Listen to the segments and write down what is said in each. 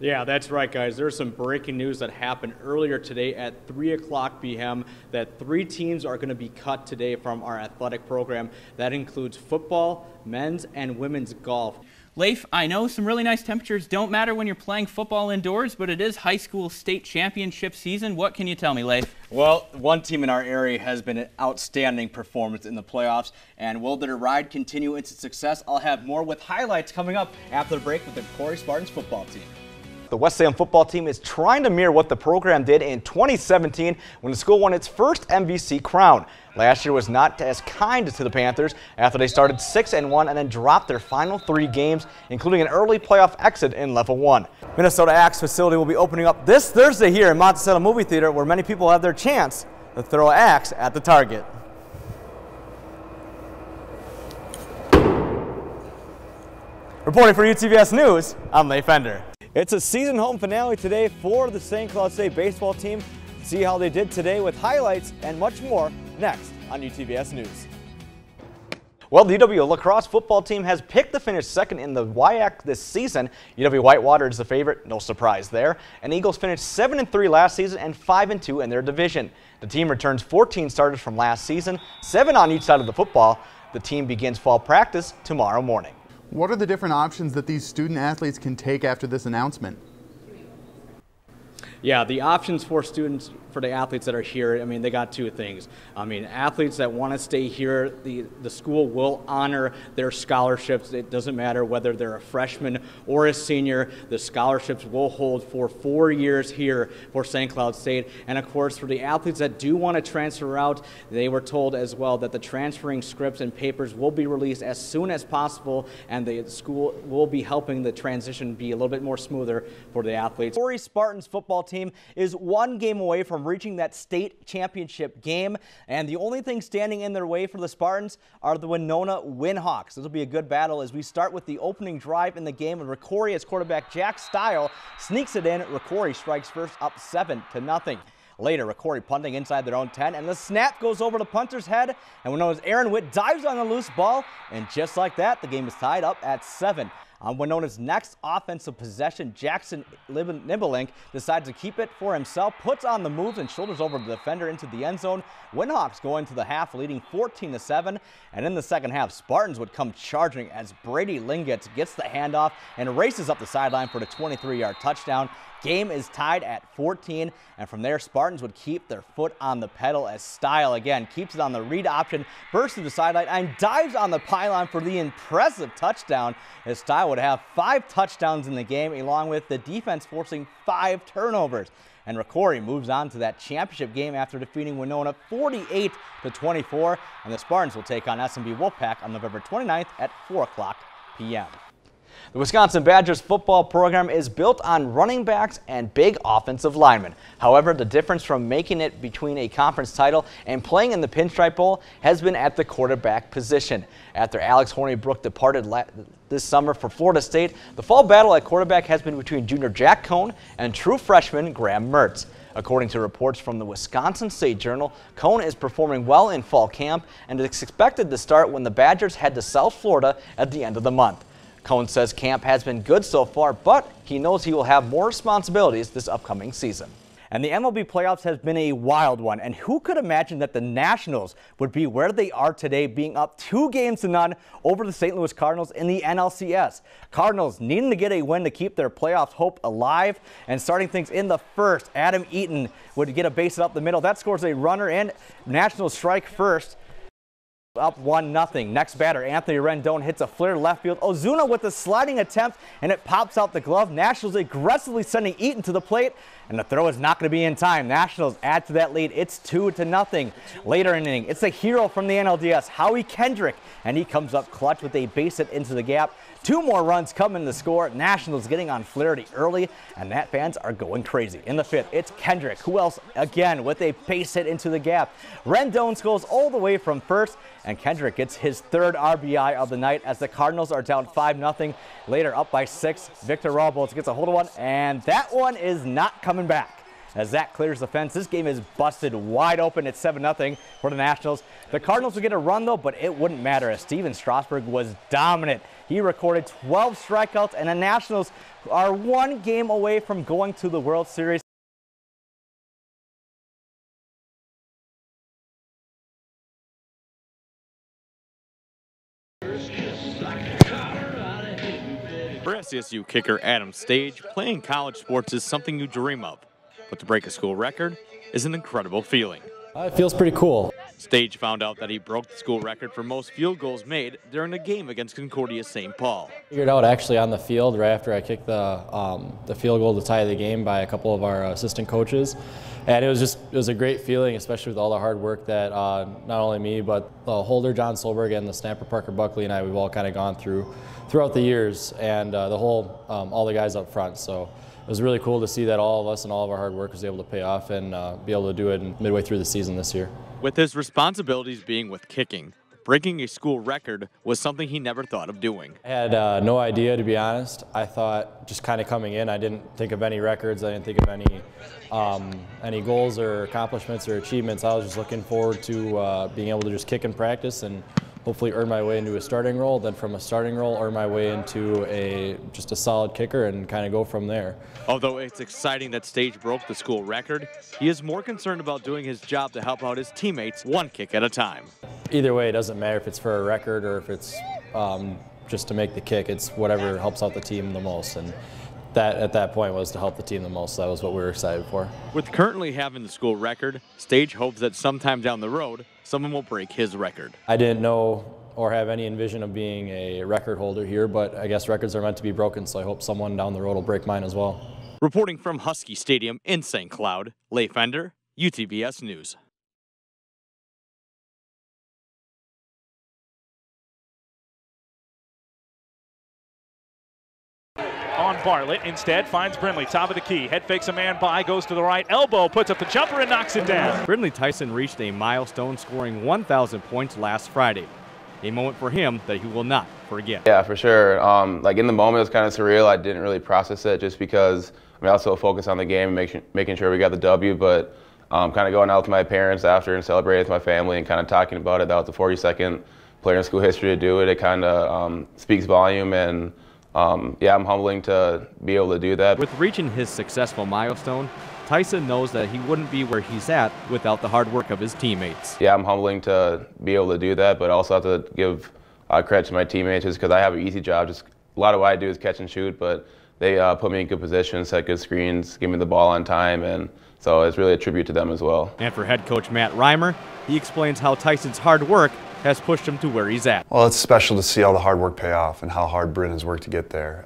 Yeah, that's right, guys. There's some breaking news that happened earlier today at 3 o'clock p.m. that 3 teams are going to be cut today from our athletic program. That includes football, men's, and women's golf. Leif, I know some really nice temperatures don't matter when you're playing football indoors, but it is high school state championship season. What can you tell me, Leif? Well, one team in our area has been an outstanding performance in the playoffs, and will their ride continue into success? I'll have more with highlights coming up after the break with the LaCrosse Spartans football team. The West Salem football team is trying to mirror what the program did in 2017 when the school won its first MVC crown. Last year was not as kind to the Panthers after they started 6-1 and then dropped their final 3 games, including an early playoff exit in Level 1. Minnesota Axe facility will be opening up this Thursday here in Monticello Movie Theater, where many people have their chance to throw an axe at the target. Reporting for UTVS News, I'm Leif. It's a season home finale today for the St. Cloud State baseball team. See how they did today with highlights and much more next on UTVS News. Well, the UW lacrosse football team has picked to finish second in the WIAC this season. UW Whitewater is the favorite, no surprise there. And Eagles finished 7-3 last season and 5-2 in their division. The team returns 14 starters from last season, 7 on each side of the football. The team begins fall practice tomorrow morning. What are the different options that these student athletes can take after this announcement? Yeah, the options for students, for the athletes that are here, I mean, they got 2 things. I mean, athletes that want to stay here, the school will honor their scholarships. It doesn't matter whether they're a freshman or a senior. The scholarships will hold for 4 years here for St. Cloud State. And of course, for the athletes that do want to transfer out, they were told as well that the transferring scripts and papers will be released as soon as possible, and the school will be helping the transition be a little bit more smoother for the athletes. LaCrosse Spartans football team is 1 game away from reaching that state championship game, and the only thing standing in their way for the Spartans are the Winona Windhawks. This will be a good battle as we start with the opening drive in the game, and Ricori as quarterback Jack Stile sneaks it in. Ricori strikes first, up 7-0. Later, Ricori punting inside their own 10, and the snap goes over the punter's head, and Winona's Aaron Witt dives on the loose ball, and just like that, the game is tied up at 7. On Winona's next offensive possession, Jackson Nibelink decides to keep it for himself, puts on the moves and shoulders over the defender into the end zone. Windhawks go into the half leading 14-7, and in the second half, Spartans would come charging as Brady Lingitz gets the handoff and races up the sideline for the 23-yard touchdown. Game is tied at 14, and from there, Spartans would keep their foot on the pedal as Stile again keeps it on the read option, bursts to the sideline, and dives on the pylon for the impressive touchdown, as Stile would have 5 touchdowns in the game, along with the defense forcing 5 turnovers. And Ricori moves on to that championship game after defeating Winona 48-24, and the Spartans will take on SMB Wolfpack on November 29th at 4 o'clock p.m. The Wisconsin Badgers football program is built on running backs and big offensive linemen. However, the difference from making it between a conference title and playing in the Pinstripe Bowl has been at the quarterback position. After Alex Hornibrook departed this summer for Florida State, the fall battle at quarterback has been between junior Jack Cohn and true freshman Graham Mertz. According to reports from the Wisconsin State Journal, Cohn is performing well in fall camp and is expected to start when the Badgers head to South Florida at the end of the month. Cohn says camp has been good so far, but he knows he will have more responsibilities this upcoming season. And the MLB playoffs has been a wild one, and who could imagine that the Nationals would be where they are today, being up 2-0 over the St. Louis Cardinals in the NLCS. Cardinals needing to get a win to keep their playoff hope alive, and starting things in the first, Adam Eaton would get a base up the middle. That scores a runner, and Nationals strike first. Up 1-0. Next batter, Anthony Rendon hits a flare left field. Ozuna with the sliding attempt, and it pops out the glove. Nationals aggressively sending Eaton to the plate, and the throw is not going to be in time. Nationals add to that lead. It's 2-0. Later in the inning, it's a hero from the NLDS, Howie Kendrick, and he comes up clutch with a base hit into the gap. 2 more runs come in the score. Nationals getting on Flaherty early, and Nat fans are going crazy. In the 5th, it's Kendrick. Who else? Again, with a base hit into the gap. Rendon goes all the way from first, and Kendrick gets his 3rd RBI of the night as the Cardinals are down 5-0. Later, up by 6, Victor Robles gets a hold of one, and that one is not coming back. as Zach clears the fence. This game is busted wide open. It's 7-0 for the Nationals. The Cardinals would get a run, though, but it wouldn't matter as Steven Strasburg was dominant. He recorded 12 strikeouts, and the Nationals are one game away from going to the World Series. For SCSU kicker Adam Stage, playing college sports is something you dream of, but to break a school record is an incredible feeling. It feels pretty cool. Stage found out that he broke the school record for most field goals made during a game against Concordia St. Paul. Figured out actually on the field right after I kicked the field goal to tie the game by a couple of our assistant coaches. And it was a great feeling, especially with all the hard work that not only me, but the holder, John Solberg, and the snapper, Parker Buckley, and I, we've all kind of gone throughout the years, and all the guys up front. So it was really cool to see that all of us and all of our hard work was able to pay off and be able to do it midway through the season this year. With his responsibilities being with kicking, breaking a school record was something he never thought of doing. I had no idea, to be honest. I thought just kind of coming in, I didn't think of any records. I didn't think of any goals or accomplishments or achievements. I was just looking forward to being able to just kick in practice and hopefully earn my way into a starting role, then from a starting role earn my way into just a solid kicker and kind of go from there. Although it's exciting that Stage broke the school record, he is more concerned about doing his job to help out his teammates one kick at a time. Either way, it doesn't matter if it's for a record or if it's just to make the kick. It's whatever helps out the team the most, and that at that point was to help the team the most. That was what we were excited for. With currently having the school record, Stage hopes that sometime down the road, someone will break his record. I didn't know or have any envision of being a record holder here, but I guess records are meant to be broken, so I hope someone down the road will break mine as well. Reporting from Husky Stadium in St. Cloud, Leif, UTVS News. On Bartlett, instead finds Brindley, top of the key, head fakes a man by, goes to the right, elbow, puts up the jumper and knocks it down. Brindley Tyson reached a milestone, scoring 1,000 points last Friday. A moment for him that he will not forget. Yeah, for sure. Like in the moment, it was kind of surreal. I didn't really process it just because I was so focused on the game and making sure we got the W, but kind of going out with my parents after and celebrating with my family and kind of talking about it. That was the 42nd player in school history to do it. It kind of speaks volume, and yeah, I'm humbling to be able to do that. With reaching his successful milestone, Tyson knows that he wouldn't be where he's at without the hard work of his teammates. Yeah, I'm humbling to be able to do that, but also have to give credit to my teammates just because I have an easy job. Just a lot of what I do is catch and shoot, but they put me in good positions, set good screens, give me the ball on time, and so it's really a tribute to them as well. And for head coach Matt Reimer, he explains how Tyson's hard work has pushed him to where he's at. Well, it's special to see all the hard work pay off and how hard Bryn has worked to get there.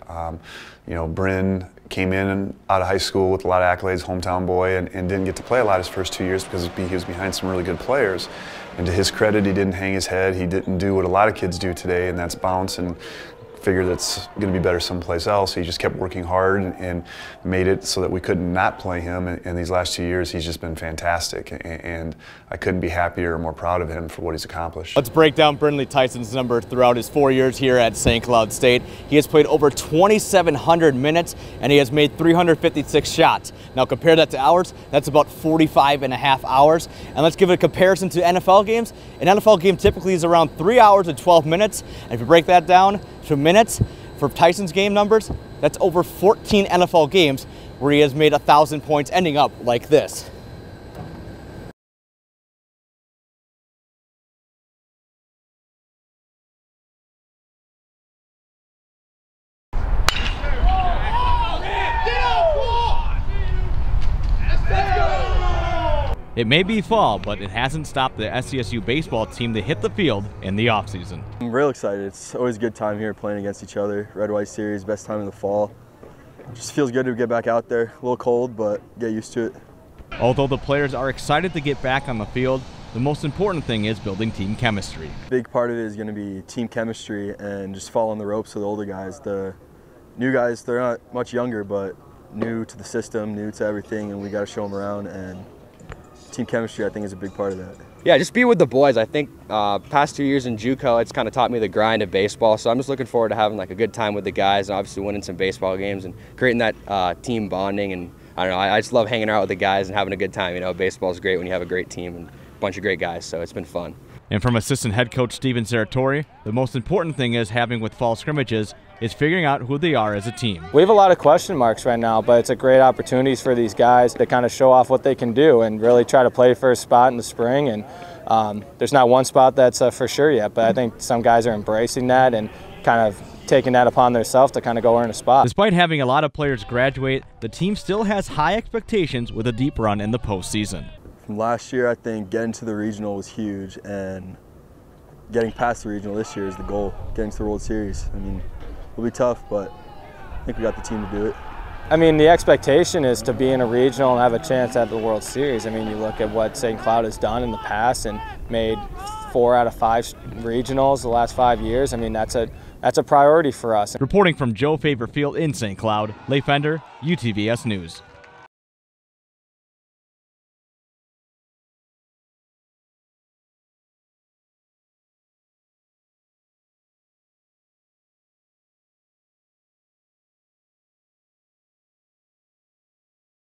You know, Bryn came in out of high school with a lot of accolades, hometown boy, and didn't get to play a lot his first 2 years because he was behind some really good players. And to his credit, he didn't hang his head. He didn't do what a lot of kids do today, and that's bounce and figure that's going to be better someplace else. He just kept working hard and made it so that we could not play him. And these last 2 years, he's just been fantastic. And I couldn't be happier or more proud of him for what he's accomplished. Let's break down Brindley Tyson's number throughout his 4 years here at St. Cloud State. He has played over 2,700 minutes, and he has made 356 shots. Now compare that to hours, that's about 45 and a half hours. And let's give it a comparison to NFL games. An NFL game typically is around 3 hours and 12 minutes. And if you break that down to minutes, for Tyson's game numbers, that's over 14 NFL games where he has made 1,000 points, ending up like this. It may be fall, but it hasn't stopped the SCSU baseball team to hit the field in the offseason. I'm real excited. It's always a good time here playing against each other. Red-White series, best time in the fall. It just feels good to get back out there. A little cold, but get used to it. Although the players are excited to get back on the field, the most important thing is building team chemistry. Big part of it is going to be team chemistry and just following the ropes with the older guys. The new guys, they're not much younger, but new to the system, new to everything, and we got to show them around. And team chemistry, I think, is a big part of that. Yeah, just be with the boys. I think past 2 years in JUCO, it's kind of taught me the grind of baseball. So I'm just looking forward to having like a good time with the guys and obviously winning some baseball games and creating that team bonding and I don't know, I just love hanging out with the guys and having a good time. You know, baseball's great when you have a great team and a bunch of great guys, so it's been fun. And from assistant head coach Steven Saratori, the most important thing is having with fall scrimmages is figuring out who they are as a team. We have a lot of question marks right now, but it's a great opportunity for these guys to kind of show off what they can do and really try to play for a spot in the spring. And there's not one spot that's for sure yet, but I think some guys are embracing that and kind of taking that upon themselves to kind of go earn a spot. Despite having a lot of players graduate, the team still has high expectations with a deep run in the postseason. From last year, I think getting to the regional was huge, and getting past the regional this year is the goal, getting to the World Series. I mean, it'll be tough, but I think we got the team to do it. I mean, the expectation is to be in a regional and have a chance at the World Series. I mean, you look at what St. Cloud has done in the past and made 4 out of 5 regionals the last 5 years. I mean, that's a priority for us. Reporting from Joe Faber Field in St. Cloud, Leif, UTVS News.